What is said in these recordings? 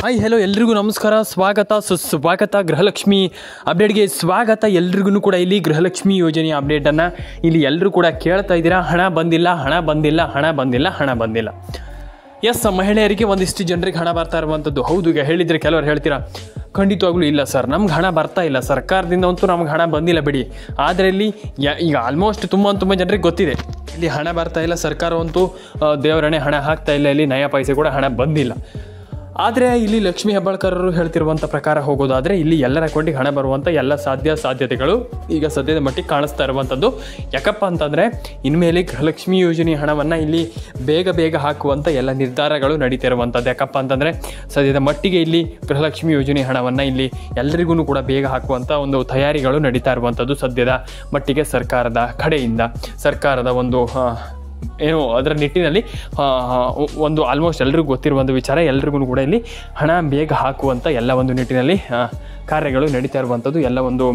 Hi hello ಎಲ್ರಿಗೂ ನಮಸ್ಕಾರ, ಸ್ವಾಗತ ಸುಸ್ವಾಗತ ಗೃಹಲಕ್ಷ್ಮಿ ಅಪ್ಡೇಟ್ಗೆ ಸ್ವಾಗತ. ಎಲ್ರಿಗೂ ಕೂಡ ಇಲ್ಲಿ ಗೃಹಲಕ್ಷ್ಮಿ ಯೋಜನೆಯ ಅಪ್ಡೇಟನ್ನು ಇಲ್ಲಿ ಎಲ್ಲರೂ ಕೂಡ ಕೇಳ್ತಾ ಇದ್ದೀರಾ. ಹಣ ಬಂದಿಲ್ಲ, ಹಣ ಬಂದಿಲ್ಲ, ಹಣ ಬಂದಿಲ್ಲ, ಹಣ ಬಂದಿಲ್ಲ. ಎಸ್, ಮಹಿಳೆಯರಿಗೆ ಒಂದಿಷ್ಟು ಜನರಿಗೆ ಹಣ ಬರ್ತಾ ಇರುವಂಥದ್ದು. ಹೌದು, ಈಗ ಹೇಳಿದರೆ ಕೆಲವರು ಹೇಳ್ತೀರಾ ಖಂಡಿತವಾಗ್ಲೂ ಇಲ್ಲ ಸರ್, ನಮ್ಗೆ ಹಣ ಬರ್ತಾ ಇಲ್ಲ, ಸರ್ಕಾರದಿಂದ ಅಂತೂ ನಮ್ಗೆ ಹಣ ಬಂದಿಲ್ಲ ಬಿಡಿ. ಆದರೆ ಇಲ್ಲಿ ಈಗ ಆಲ್ಮೋಸ್ಟ್ ತುಂಬ ಜನರಿಗೆ ಗೊತ್ತಿದೆ ಇಲ್ಲಿ ಹಣ ಬರ್ತಾ ಇಲ್ಲ, ಸರ್ಕಾರವಂತೂ ದೇವರಣೆ ಹಣ ಹಾಕ್ತಾ ಇಲ್ಲ, ಇಲ್ಲಿ ನಯ ಪೈಸೆ ಕೂಡ ಹಣ ಬಂದಿಲ್ಲ. ಆದರೆ ಇಲ್ಲಿ ಲಕ್ಷ್ಮೀ ಹೆಬ್ಬಾಳ್ಕರರು ಹೇಳ್ತಿರುವಂಥ ಪ್ರಕಾರ ಹೋಗೋದಾದರೆ ಇಲ್ಲಿ ಎಲ್ಲರ ಅಕೌಂಟಿಗೆ ಹಣ ಬರುವಂಥ ಎಲ್ಲ ಸಾಧ್ಯತೆಗಳು ಈಗ ಸದ್ಯದ ಮಟ್ಟಿಗೆ ಕಾಣಿಸ್ತಾ ಇರುವಂಥದ್ದು. ಯಾಕಪ್ಪ ಅಂತಂದರೆ ಇನ್ಮೇಲೆ ಗೃಹಲಕ್ಷ್ಮಿ ಯೋಜನೆ ಹಣವನ್ನು ಇಲ್ಲಿ ಬೇಗ ಹಾಕುವಂಥ ಎಲ್ಲ ನಿರ್ಧಾರಗಳು ನಡೀತಾ ಇರುವಂಥದ್ದು. ಯಾಕಪ್ಪ ಅಂತಂದರೆ ಸದ್ಯದ ಮಟ್ಟಿಗೆ ಇಲ್ಲಿ ಗೃಹಲಕ್ಷ್ಮಿ ಯೋಜನೆ ಹಣವನ್ನು ಇಲ್ಲಿ ಎಲ್ಲರಿಗೂ ಕೂಡ ಬೇಗ ಹಾಕುವಂಥ ಒಂದು ತಯಾರಿಗಳು ನಡೀತಾ ಇರುವಂಥದ್ದು ಸದ್ಯದ ಮಟ್ಟಿಗೆ ಸರ್ಕಾರದ ಕಡೆಯಿಂದ. ಸರ್ಕಾರದ ಒಂದು ಏನು ಅದರ ನಿಟ್ಟಿನಲ್ಲಿ ಒಂದು ಆಲ್ಮೋಸ್ಟ್ ಎಲ್ರಿಗೂ ಗೊತ್ತಿರುವಂಥ ವಿಚಾರ, ಎಲ್ರಿಗೂ ಕೂಡ ಇಲ್ಲಿ ಹಣ ಬೇಗ ಹಾಕುವಂಥ ಎಲ್ಲ ಒಂದು ನಿಟ್ಟಿನಲ್ಲಿ ಕಾರ್ಯಗಳು ನಡೀತಾ ಇರುವಂಥದ್ದು, ಎಲ್ಲ ಒಂದು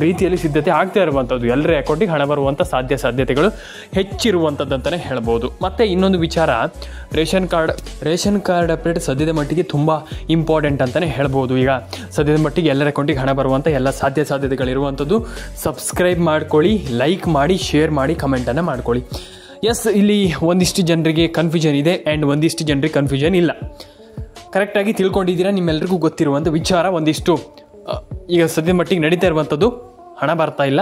ರೀತಿಯಲ್ಲಿ ಸಿದ್ಧತೆ ಆಗ್ತಾ ಇರುವಂಥದ್ದು. ಎಲ್ಲರ ಅಕೌಂಟಿಗೆ ಹಣ ಬರುವಂಥ ಸಾಧ್ಯತೆಗಳು ಹೆಚ್ಚಿರುವಂಥದ್ದು ಅಂತಲೇ ಹೇಳ್ಬೋದು. ಮತ್ತು ಇನ್ನೊಂದು ವಿಚಾರ, ರೇಷನ್ ಕಾರ್ಡ್ ಅಪ್ಡೇಟ್ ಸದ್ಯದ ಮಟ್ಟಿಗೆ ತುಂಬ ಇಂಪಾರ್ಟೆಂಟ್ ಅಂತಲೇ ಹೇಳ್ಬೋದು. ಈಗ ಸದ್ಯದ ಮಟ್ಟಿಗೆ ಎಲ್ಲರ ಅಕೌಂಟಿಗೆ ಹಣ ಬರುವಂಥ ಎಲ್ಲ ಸಾಧ್ಯತೆಗಳಿರುವಂಥದ್ದು. ಸಬ್ಸ್ಕ್ರೈಬ್ ಮಾಡ್ಕೊಳ್ಳಿ, ಲೈಕ್ ಮಾಡಿ, ಶೇರ್ ಮಾಡಿ, ಕಮೆಂಟನ್ನು ಮಾಡ್ಕೊಳ್ಳಿ. ಎಸ್, ಇಲ್ಲಿ ಒಂದಿಷ್ಟು ಜನರಿಗೆ ಕನ್ಫ್ಯೂಷನ್ ಇದೆ ಆ್ಯಂಡ್ ಒಂದಿಷ್ಟು ಜನರಿಗೆ ಕನ್ಫ್ಯೂಷನ್ ಇಲ್ಲ. ಕರೆಕ್ಟಾಗಿ ತಿಳ್ಕೊಂಡಿದ್ದೀರಾ, ನಿಮ್ಮೆಲ್ಲರಿಗೂ ಗೊತ್ತಿರುವಂಥ ವಿಚಾರ ಒಂದಿಷ್ಟು ಈಗ ಸದ್ಯ ಮಟ್ಟಿಗೆ ನಡೀತಾ ಇರುವಂಥದ್ದು. ಹಣ ಬರ್ತಾ ಇಲ್ಲ.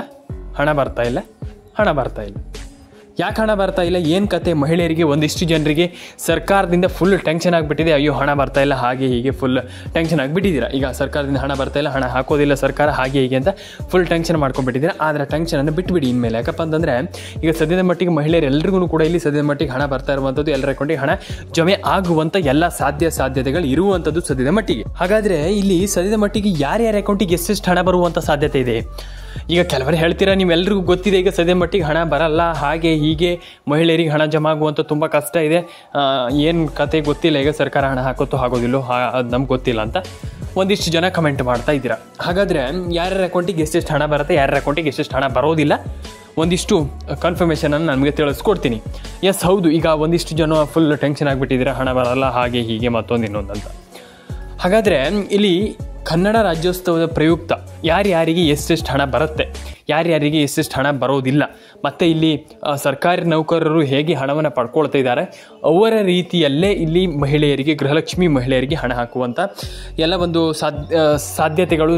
ಯಾಕೆ ಹಣ ಬರ್ತಾ ಇಲ್ಲ, ಏನು ಕತೆ? ಮಹಿಳೆಯರಿಗೆ ಒಂದಿಷ್ಟು ಜನರಿಗೆ ಸರ್ಕಾರದಿಂದ ಫುಲ್ ಟೆನ್ಷನ್ ಆಗಿಬಿಟ್ಟಿದೆ. ಅಯ್ಯೋ ಹಣ ಬರ್ತಾ ಇಲ್ಲ, ಹಾಗೆ ಹೀಗೆ ಫುಲ್ ಟೆನ್ಷನ್ ಆಗಿಬಿಟ್ಟಿದ್ದೀರಾ. ಈಗ ಸರ್ಕಾರದಿಂದ ಹಣ ಬರ್ತಾ ಇಲ್ಲ, ಹಣ ಹಾಕೋದಿಲ್ಲ ಸರ್ಕಾರ, ಹಾಗೆ ಹೀಗೆ ಅಂತ ಫುಲ್ ಟೆನ್ಷನ್ ಮಾಡ್ಕೊಂಡ್ಬಿಟ್ಟಿದ್ದೀರಾ. ಆದರೆ ಟೆನ್ಷನನ್ನು ಬಿಟ್ಬಿಡಿ ಇನ್ಮೇಲೆ. ಯಾಕಪ್ಪ ಅಂತಂದರೆ ಈಗ ಸದ್ಯದ ಮಟ್ಟಿಗೆ ಮಹಿಳೆಯರು ಎಲ್ರಿಗೂ ಕೂಡ ಇಲ್ಲಿ ಸದ್ಯದ ಮಟ್ಟಿಗೆ ಹಣ ಬರ್ತಾ ಇರುವಂಥದ್ದು, ಎಲ್ಲರ ಅಕೌಂಟಿಗೆ ಹಣ ಜಮೆ ಆಗುವಂಥ ಎಲ್ಲ ಸಾಧ್ಯತೆಗಳು ಇರುವಂಥದ್ದು ಸದ್ಯದ ಮಟ್ಟಿಗೆ. ಹಾಗಾದರೆ ಇಲ್ಲಿ ಸದ್ಯದ ಮಟ್ಟಿಗೆ ಯಾರ್ಯಾರ ಅಕೌಂಟಿಗೆ ಎಷ್ಟೆಷ್ಟು ಹಣ ಬರುವಂಥ ಸಾಧ್ಯತೆ ಇದೆ? ಈಗ ಕೆಲವರು ಹೇಳ್ತೀರಾ, ನೀವೆಲ್ಲರಿಗೂ ಗೊತ್ತಿದೆ ಈಗ ಸದ್ಯ ಮಟ್ಟಿಗೆ ಹಣ ಬರಲ್ಲ, ಹಾಗೆ ಹೀಗೆ ಮಹಿಳೆಯರಿಗೆ ಹಣ ಜಮಾ ಆಗುವಂಥ ತುಂಬ ಕಷ್ಟ ಇದೆ, ಏನು ಕತೆ ಗೊತ್ತಿಲ್ಲ, ಈಗ ಸರ್ಕಾರ ಹಣ ಹಾಕೋತ್ತೋ ಆಗೋದಿಲ್ಲೋ ಅದು ನಮ್ಗೆ ಗೊತ್ತಿಲ್ಲ ಅಂತ ಒಂದಿಷ್ಟು ಜನ ಕಮೆಂಟ್ ಮಾಡ್ತಾ ಇದ್ದೀರಾ. ಹಾಗಾದರೆ ಯಾರ್ಯಾರ ಅಕೌಂಟಿಗೆ ಎಷ್ಟೆಷ್ಟು ಹಣ ಬರುತ್ತೆ, ಯಾರ್ಯಾರ ಅಕೌಂಟಿಗೆ ಎಷ್ಟೆಷ್ಟು ಹಣ ಬರೋದಿಲ್ಲ, ಒಂದಿಷ್ಟು ಕನ್ಫರ್ಮೇಷನನ್ನು ನನಗೆ ತಿಳಿಸ್ಕೊಡ್ತೀನಿ. ಎಸ್, ಹೌದು, ಈಗ ಒಂದಿಷ್ಟು ಜನ ಫುಲ್ ಟೆನ್ಷನ್ ಆಗಿಬಿಟ್ಟಿದ್ದೀರಾ, ಹಣ ಬರಲ್ಲ, ಹಾಗೆ ಹೀಗೆ ಮತ್ತೊಂದು ಇನ್ನೊಂದು ಅಂತ. ಹಾಗಾದರೆ ಇಲ್ಲಿ ಕನ್ನಡ ರಾಜ್ಯೋತ್ಸವದ ಪ್ರಯುಕ್ತ ಯಾರ್ಯಾರಿಗೆ ಎಷ್ಟೆಷ್ಟು ಹಣ ಬರುತ್ತೆ, ಯಾರ್ಯಾರಿಗೆ ಎಷ್ಟೆಷ್ಟು ಹಣ ಬರೋದಿಲ್ಲ, ಮತ್ತು ಇಲ್ಲಿ ಸರ್ಕಾರಿ ನೌಕರರು ಹೇಗೆ ಹಣವನ್ನು ಪಡ್ಕೊಳ್ತಾ ಇದ್ದಾರೆ ಅವರ ರೀತಿಯಲ್ಲೇ ಇಲ್ಲಿ ಮಹಿಳೆಯರಿಗೆ, ಗೃಹಲಕ್ಷ್ಮಿ ಮಹಿಳೆಯರಿಗೆ ಹಣ ಹಾಕುವಂಥ ಎಲ್ಲ ಒಂದು ಸಾಧ್ಯತೆಗಳು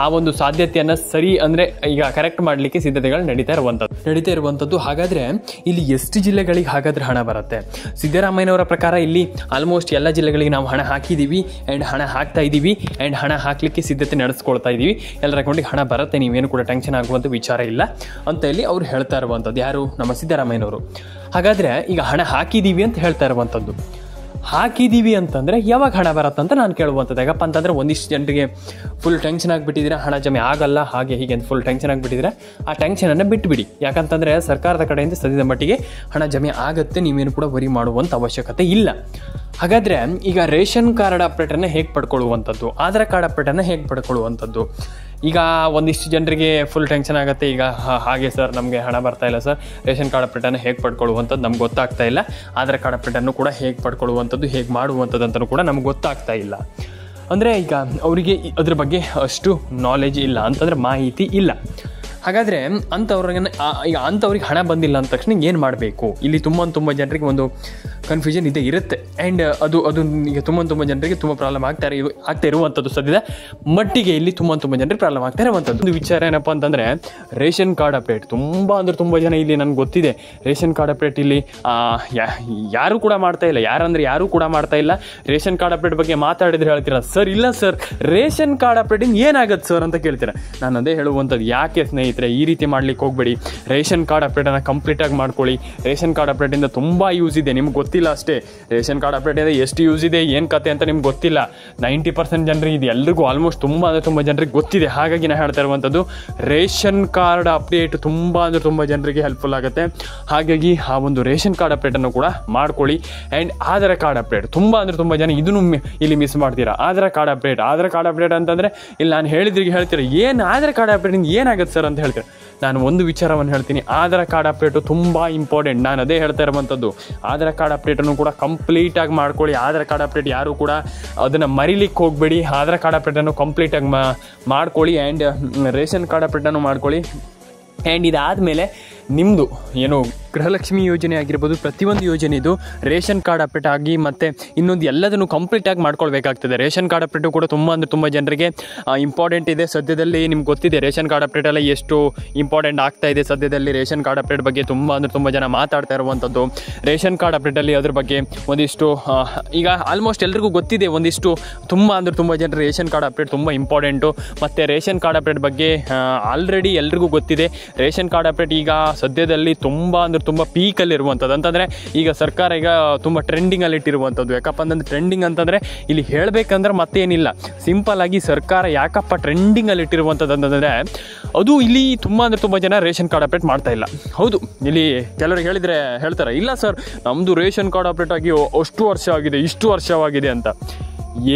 ಆ ಒಂದು ಸಾಧ್ಯತೆಯನ್ನು ಸರಿ ಅಂದರೆ ಈಗ ಕರೆಕ್ಟ್ ಮಾಡಲಿಕ್ಕೆ ಸಿದ್ಧತೆಗಳು ನಡೀತಾ ಇರುವಂಥದ್ದು. ಹಾಗಾದರೆ ಇಲ್ಲಿ ಎಷ್ಟು ಜಿಲ್ಲೆಗಳಿಗೆ ಹಾಗಾದರೆ ಹಣ ಬರುತ್ತೆ? ಸಿದ್ದರಾಮಯ್ಯನವರ ಪ್ರಕಾರ ಇಲ್ಲಿ ಆಲ್ಮೋಸ್ಟ್ ಎಲ್ಲ ಜಿಲ್ಲೆಗಳಿಗೆ ನಾವು ಹಣ ಹಾಕಿದ್ದೀವಿ ಆ್ಯಂಡ್ ಹಣ ಹಾಕ್ತಾ ಇದ್ದೀವಿ ಆ್ಯಂಡ್ ಹಣ ಹಾಕಲಿಕ್ಕೆ ಸಿದ್ಧತೆ ನಡೆಸ್ಕೊಳ್ತಾ ಇದ್ದೀವಿ, ಎಲ್ಲರ ಅಕೌಂಟಿಗೆ ಹಣ ಬರುತ್ತೆ, ನೀವೇನು ಕೂಡ ಟೆನ್ಷನ್ ಆಗುವಂಥ ವಿಚಾರ ಇಲ್ಲ ಅಂತ ಇಲ್ಲಿ ಅವ್ರು ಹೇಳ್ತಾ ಇರುವಂಥದ್ದು. ಯಾರು? ನಮ್ಮ ಸಿದ್ದರಾಮಯ್ಯನವರು. ಹಾಗಾದರೆ ಈಗ ಹಣ ಹಾಕಿದ್ದೀವಿ ಅಂತ ಹೇಳ್ತಾ ಇರುವಂಥದ್ದು. ಹಾಕಿದ್ದೀವಿ ಅಂತಂದರೆ ಯಾವಾಗ ಹಣ ಬರುತ್ತೆ ಅಂತ ನಾನು ಕೇಳುವಂಥದ್ದು. ಯಾಕಪ್ಪ ಅಂತಂದರೆ ಒಂದಿಷ್ಟು ಜನರಿಗೆ ಫುಲ್ ಟೆನ್ಷನ್ ಆಗಿಬಿಟ್ಟಿದ್ದೀರಾ, ಹಣ ಜಮೆ ಆಗಲ್ಲ, ಹಾಗೆ ಹೀಗೆ ಅಂತ ಫುಲ್ ಟೆನ್ಷನ್ ಆಗಿಬಿಟ್ಟಿದ್ದೀರಾ. ಆ ಟೆನ್ಷನನ್ನು ಬಿಟ್ಟುಬಿಡಿ. ಯಾಕಂತಂದರೆ ಸರ್ಕಾರದ ಕಡೆಯಿಂದ ಸದ್ಯದ ಮಟ್ಟಿಗೆ ಹಣ ಜಮೆ ಆಗುತ್ತೆ, ನೀವೇನು ಕೂಡ ವರಿ ಮಾಡುವಂಥ ಅವಶ್ಯಕತೆ ಇಲ್ಲ. ಹಾಗಾದರೆ ಈಗ ರೇಷನ್ ಕಾರ್ಡ್ ಅಪ್ಡೇಟನ್ನು ಹೇಗೆ ಪಡ್ಕೊಳ್ಳುವಂಥದ್ದು, ಆಧಾರ್ ಕಾರ್ಡ್ ಅಪ್ಡೇಟನ್ನು ಹೇಗೆ ಪಡ್ಕೊಳ್ಳುವಂಥದ್ದು? ಈಗ ಒಂದಿಷ್ಟು ಜನರಿಗೆ ಫುಲ್ ಟೆನ್ಷನ್ ಆಗುತ್ತೆ. ಈಗ ಹಾಗೆ ಸರ್, ನಮಗೆ ಹಣ ಬರ್ತಾ ಇಲ್ಲ ಸರ್, ರೇಷನ್ ಕಾರ್ಡ್ ಅಪ್ಡೇಟನ್ನು ಹೇಗೆ ಪಡ್ಕೊಳ್ಳುವಂಥದ್ದು ನಮ್ಗೆ ಗೊತ್ತಾಗ್ತಾ ಇಲ್ಲ, ಆಧಾರ್ ಕಾರ್ಡ್ ಅಪ್ಡೇಟನ್ನು ಕೂಡ ಹೇಗೆ ಪಡ್ಕೊಳ್ಳುವಂಥದ್ದು, ಹೇಗೆ ಮಾಡುವಂಥದ್ದು ಅಂತಲೂ ಕೂಡ ನಮ್ಗೆ ಗೊತ್ತಾಗ್ತಾ ಇಲ್ಲ. ಅಂದರೆ ಈಗ ಅವರಿಗೆ ಅದ್ರ ಬಗ್ಗೆ ಅಷ್ಟು ನಾಲೆಜ್ ಇಲ್ಲ, ಅಂತಂದರೆ ಮಾಹಿತಿ ಇಲ್ಲ. ಹಾಗಾದರೆ ಅಂಥವ್ರಿಗೆ ಹಣ ಬಂದಿಲ್ಲ ಅಂದ ತಕ್ಷಣ ಏನು ಮಾಡಬೇಕು? ಇಲ್ಲಿ ತುಂಬ ಜನರಿಗೆ ಒಂದು ಕನ್ಫ್ಯೂಷನ್ ಇರುತ್ತೆ ಆ್ಯಂಡ್ ಅದು ಈಗ ತುಂಬ ಜನರಿಗೆ ತುಂಬ ಪ್ರಾಬ್ಲಮ್ ಆಗ್ತಾ ಇರುವಂಥದ್ದು. ಸದ್ಯದ ಮಟ್ಟಿಗೆ ಇಲ್ಲಿ ತುಂಬ ಜನರಿಗೆ ಪ್ರಾಬ್ಲಮ್ ಆಗ್ತಾ ಇರುವಂಥದ್ದು. ಒಂದು ವಿಚಾರ ಏನಪ್ಪ ಅಂತಂದರೆ ರೇಷನ್ ಕಾರ್ಡ್ ಅಪ್ಡೇಟ್ ತುಂಬ ಜನ ಇಲ್ಲಿ ನನಗೆ ಗೊತ್ತಿದೆ ರೇಷನ್ ಕಾರ್ಡ್ ಅಪ್ಡೇಟ್ ಇಲ್ಲಿ ಯಾರೂ ಕೂಡ ಮಾಡ್ತಾ ಇಲ್ಲ. ಯಾರೂ ಕೂಡ ಮಾಡ್ತಾ ಇಲ್ಲ. ರೇಷನ್ ಕಾರ್ಡ್ ಅಪ್ಡೇಟ್ ಬಗ್ಗೆ ಮಾತಾಡಿದ್ರೆ ಹೇಳ್ತೀರಾ, ಸರ್ ಇಲ್ಲ ಸರ್ ರೇಷನ್ ಕಾರ್ಡ್ ಅಪ್ಡೇಟಿಂದ ಏನಾಗುತ್ತೆ ಸರ್ ಅಂತ ಕೇಳ್ತೀರಾ. ನಾನು ಅದೇ ಹೇಳುವಂಥದ್ದು, ಯಾಕೆ ಸ್ನೇಹಿತರೆ ಈ ರೀತಿ ಮಾಡ್ಲಿಕ್ಕೆ ಹೋಗಬೇಡಿ. ರೇಷನ್ ಕಾರ್ಡ್ ಅಪ್ಡೇಟನ್ನು ಕಂಪ್ಲೀಟಾಗಿ ಮಾಡ್ಕೊಳ್ಳಿ. ರೇಷನ್ ಕಾರ್ಡ್ ಅಪ್ಡೇಟಿಂದ ತುಂಬ ಯೂಸ್ ಇದೆ, ನಿಮ್ಗೆ ಗೊತ್ತಿಲ್ಲ ಅಷ್ಟೇ. ರೇಷನ್ ಕಾರ್ಡ್ ಅಪ್ಡೇಟಿಂದ ಎಷ್ಟು ಯೂಸ್ ಇದೆ, ಏನು ಕತೆ ಅಂತ ನಿಮ್ಗೆ ಗೊತ್ತಿಲ್ಲ. 90% ಜನರಿಗೆ ಇದು ಎಲ್ರಿಗೂ ಆಲ್ಮೋಸ್ಟ್ ತುಂಬ ಜನರಿಗೆ ಗೊತ್ತಿದೆ. ಹಾಗಾಗಿ ನಾನು ಹೇಳ್ತಾ ಇರುವಂಥದ್ದು, ರೇಷನ್ ಕಾರ್ಡ್ ಅಪ್ಡೇಟ್ ತುಂಬ ಜನರಿಗೆ ಹೆಲ್ಪ್ಫುಲ್ ಆಗುತ್ತೆ. ಹಾಗಾಗಿ ಆ ಒಂದು ರೇಷನ್ ಕಾರ್ಡ್ ಅಪ್ಡೇಟನ್ನು ಕೂಡ ಮಾಡ್ಕೊಳ್ಳಿ. ಆ್ಯಂಡ್ ಆಧಾರ್ ಕಾರ್ಡ್ ಅಪ್ಡೇಟ್ ತುಂಬ ಜನ ಇದನ್ನು ಇಲ್ಲಿ ಮಿಸ್ ಮಾಡ್ತೀರಾ. ಆಧಾರ್ ಕಾರ್ಡ್ ಅಪ್ಡೇಟ್ ಅಂತಂದರೆ ಇಲ್ಲಿ ನಾನು ಹೇಳ್ತೀರಾ, ಏನು ಆಧಾರ್ ಕಾರ್ಡ್ ಅಪ್ಡೇಟಿಂದ ಏನಾಗುತ್ತೆ ಸರ್ ಅಂತ ಹೇಳ್ತೀರಾ. ನಾನು ಒಂದು ವಿಚಾರವನ್ನು ಹೇಳ್ತೀನಿ, ಆಧಾರ್ ಕಾರ್ಡ್ ಅಪ್ಡೇಟು ತುಂಬ ಇಂಪಾರ್ಟೆಂಟ್. ನಾನು ಅದೇ ಹೇಳ್ತಾ ಇರುವಂಥದ್ದು, ಆಧಾರ್ ಕಾರ್ಡ್ ಅಪ್ಡೇಟನ್ನು ಕೂಡ ಕಂಪ್ಲೀಟಾಗಿ ಮಾಡ್ಕೊಳ್ಳಿ. ಆಧಾರ್ ಕಾರ್ಡ್ ಅಪ್ಡೇಟ್ ಯಾರು ಕೂಡ ಅದನ್ನು ಮರಿಲಿಕ್ಕೆ ಹೋಗಬೇಡಿ. ಆಧಾರ್ ಕಾರ್ಡ್ ಅಪ್ಡೇಟನ್ನು ಕಂಪ್ಲೀಟಾಗಿ ಮಾಡ್ಕೊಳ್ಳಿ. ಆ್ಯಂಡ್ ರೇಷನ್ ಕಾರ್ಡ್ ಅಪ್ಡೇಟನ್ನು ಮಾಡ್ಕೊಳ್ಳಿ. ಆ್ಯಂಡ್ ಇದಾದಮೇಲೆ ನಿಮ್ಮದು ಏನು ಗೃಹಲಕ್ಷ್ಮಿ ಯೋಜನೆ ಆಗಿರ್ಬೋದು, ಪ್ರತಿಯೊಂದು ಯೋಜನೆ ಇದು ರೇಷನ್ ಕಾರ್ಡ್ ಅಪ್ಡೇಟ್ ಆಗಿ ಮತ್ತು ಇನ್ನೊಂದು ಎಲ್ಲದನ್ನು ಕಂಪ್ಲೀಟಾಗಿ ಮಾಡ್ಕೊಳ್ಬೇಕಾಗ್ತದೆ. ರೇಷನ್ ಕಾರ್ಡ್ ಅಪ್ಡೇಟು ಕೂಡ ತುಂಬ ಜನರಿಗೆ ಇಂಪಾರ್ಟೆಂಟ್ ಇದೆ. ಸದ್ಯದಲ್ಲಿ ನಿಮ್ಗೆ ಗೊತ್ತಿದೆ ರೇಷನ್ ಕಾರ್ಡ್ ಅಪ್ಡೇಟೆಲ್ಲ ಎಷ್ಟು ಇಂಪಾರ್ಟೆಂಟ್ ಆಗ್ತಾ ಇದೆ. ಸದ್ಯದಲ್ಲಿ ರೇಷನ್ ಕಾರ್ಡ್ ಅಪ್ಡೇಟ್ ಬಗ್ಗೆ ತುಂಬ ಜನ ಮಾತಾಡ್ತಾ ಇರುವಂಥದ್ದು. ರೇಷನ್ ಕಾರ್ಡ್ ಅಪ್ಡೇಟಲ್ಲಿ ಅದ್ರ ಬಗ್ಗೆ ಒಂದಿಷ್ಟು ಈಗ ಆಲ್ಮೋಸ್ಟ್ ಎಲ್ರಿಗೂ ಗೊತ್ತಿದೆ. ಒಂದಿಷ್ಟು ತುಂಬ ಜನರು ರೇಷನ್ ಕಾರ್ಡ್ ಅಪ್ಡೇಟ್ ತುಂಬ ಇಂಪಾರ್ಟೆಂಟು. ಮತ್ತು ರೇಷನ್ ಕಾರ್ಡ್ ಅಪ್ಡೇಟ್ ಬಗ್ಗೆ ಆಲ್ರೆಡಿ ಎಲ್ರಿಗೂ ಗೊತ್ತಿದೆ. ರೇಷನ್ ಕಾರ್ಡ್ ಅಪ್ಡೇಟ್ ಈಗ ಸದ್ಯದಲ್ಲಿ ತುಂಬ ಪೀಕಲ್ಲಿರುವಂಥದ್ದು. ಅಂತಂದರೆ ಈಗ ಸರ್ಕಾರ ಈಗ ತುಂಬ ಟ್ರೆಂಡಿಂಗಲ್ಲಿ ಇಟ್ಟಿರುವಂಥದ್ದು. ಯಾಕಪ್ಪ ಅಂತಂದರೆ ಟ್ರೆಂಡಿಂಗ್ ಅಂತಂದರೆ ಇಲ್ಲಿ ಹೇಳಬೇಕಂದ್ರೆ ಮತ್ತೇನಿಲ್ಲ, ಸಿಂಪಲ್ಲಾಗಿ ಸರ್ಕಾರ ಯಾಕಪ್ಪ ಟ್ರೆಂಡಿಂಗಲ್ಲಿ ಇಟ್ಟಿರುವಂಥದ್ದು ಅಂತಂದರೆ ಅದು ಇಲ್ಲಿ ತುಂಬ ಜನ ರೇಷನ್ ಕಾರ್ಡ್ ಅಪ್ಡೇಟ್ ಮಾಡ್ತಾ ಇಲ್ಲ. ಹೌದು, ಇಲ್ಲಿ ಕೆಲವರು ಹೇಳ್ತಾರೆ ಇಲ್ಲ ಸರ್ ನಮ್ಮದು ರೇಷನ್ ಕಾರ್ಡ್ ಅಪ್ಡೇಟ್ ಆಗಿ ಅಷ್ಟು ವರ್ಷ ಆಗಿದೆ, ಇಷ್ಟು ವರ್ಷವಾಗಿದೆ ಅಂತ.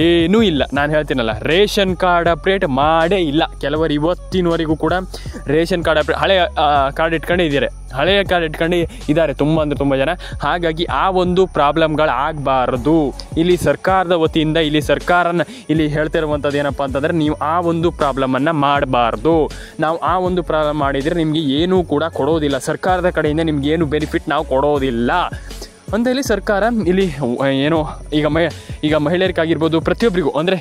ಏನೂ ಇಲ್ಲ. ನಾನು ಹೇಳ್ತೀನಲ್ಲ, ರೇಷನ್ ಕಾರ್ಡ್ ಅಪ್ಡೇಟ್ ಮಾಡೇ ಇಲ್ಲ. ಕೆಲವರು ಇವತ್ತಿನವರೆಗೂ ಕೂಡ ರೇಷನ್ ಕಾರ್ಡ್ ಅಪ್ಡೇಟ್ ಹಳೆಯ ಕಾರ್ಡ್ ಇಟ್ಕೊಂಡಿದ್ದಾರೆ ತುಂಬ ಜನ. ಹಾಗಾಗಿ ಆ ಒಂದು ಪ್ರಾಬ್ಲಮ್ಗಳು ಆಗಬಾರ್ದು. ಇಲ್ಲಿ ಸರ್ಕಾರದ ವತಿಯಿಂದ ಇಲ್ಲಿ ಹೇಳ್ತಿರುವಂಥದ್ದು ಏನಪ್ಪ ಅಂತಂದರೆ, ನೀವು ಆ ಒಂದು ಪ್ರಾಬ್ಲಮನ್ನು ಮಾಡಬಾರ್ದು. ನಾವು ಆ ಒಂದು ಪ್ರಾಬ್ಲಮ್ ಮಾಡಿದರೆ ನಿಮಗೆ ಏನೂ ಕೂಡ ಕೊಡೋದಿಲ್ಲ. ಸರ್ಕಾರದ ಕಡೆಯಿಂದ ನಿಮ್ಗೆ ಏನು ಬೆನಿಫಿಟ್ ನಾವು ಕೊಡೋದಿಲ್ಲ ಅಂತ ಇಲ್ಲಿ ಸರ್ಕಾರ ಇಲ್ಲಿ ಏನು ಈಗ ಮಹಿಳೆಯರಿಗಾಗಿರ್ಬೋದು, ಪ್ರತಿಯೊಬ್ಬರಿಗೂ ಅಂದರೆ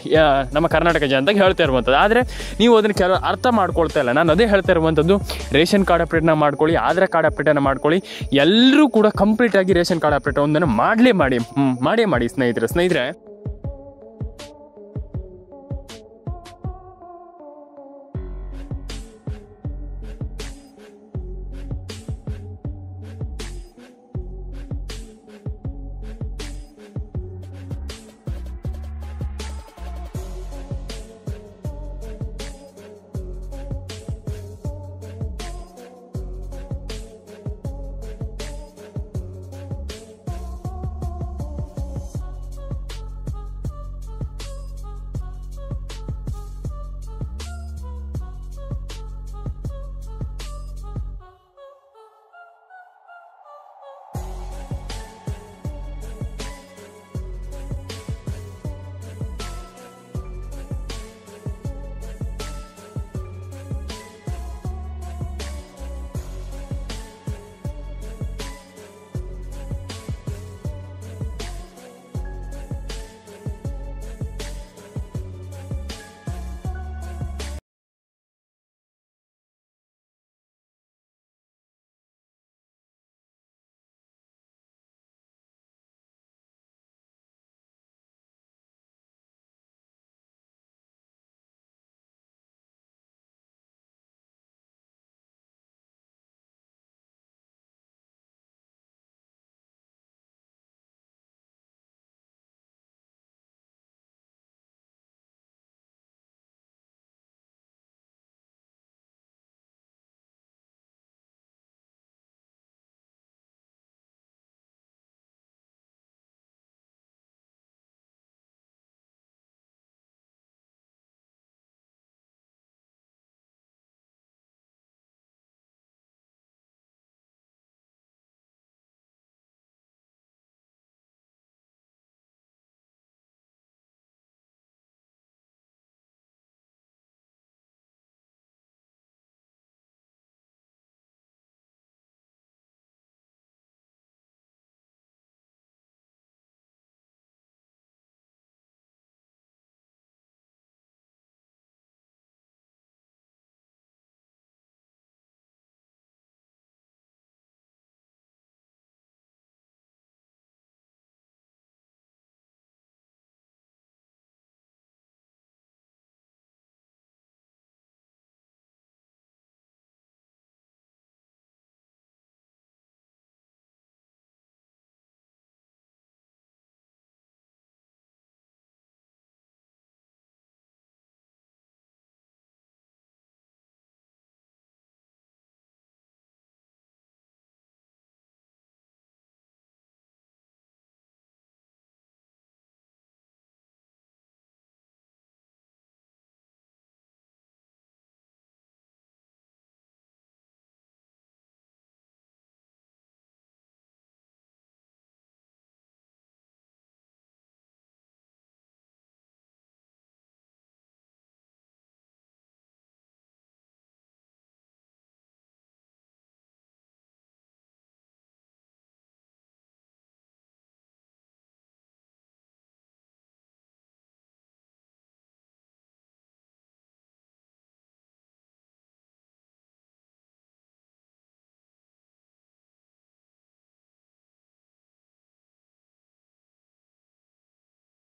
ನಮ್ಮ ಕರ್ನಾಟಕ ಜನತೆಗೆ ಹೇಳ್ತಾ ಇರುವಂಥದ್ದು. ಆದರೆ ನೀವು ಅದನ್ನು ಕೆಲವು ಅರ್ಥ ಮಾಡ್ಕೊಳ್ತಾ ಇಲ್ಲ. ನಾನು ಅದೇ ಹೇಳ್ತಾ ಇರುವಂಥದ್ದು, ರೇಷನ್ ಕಾರ್ಡ್ ಅಪ್ಡೇಟ್ನ ಮಾಡ್ಕೊಳ್ಳಿ, ಆಧಾರ್ ಕಾರ್ಡ್ ಅಪ್ಡೇಟನ್ನು ಮಾಡ್ಕೊಳ್ಳಿ. ಎಲ್ಲರೂ ಕೂಡ ಕಂಪ್ಲೀಟಾಗಿ ರೇಷನ್ ಕಾರ್ಡ್ ಅಪ್ಡೇಟ್ ಒಂದನ್ನು ಮಾಡೇ ಮಾಡಿ ಸ್ನೇಹಿತರೆ.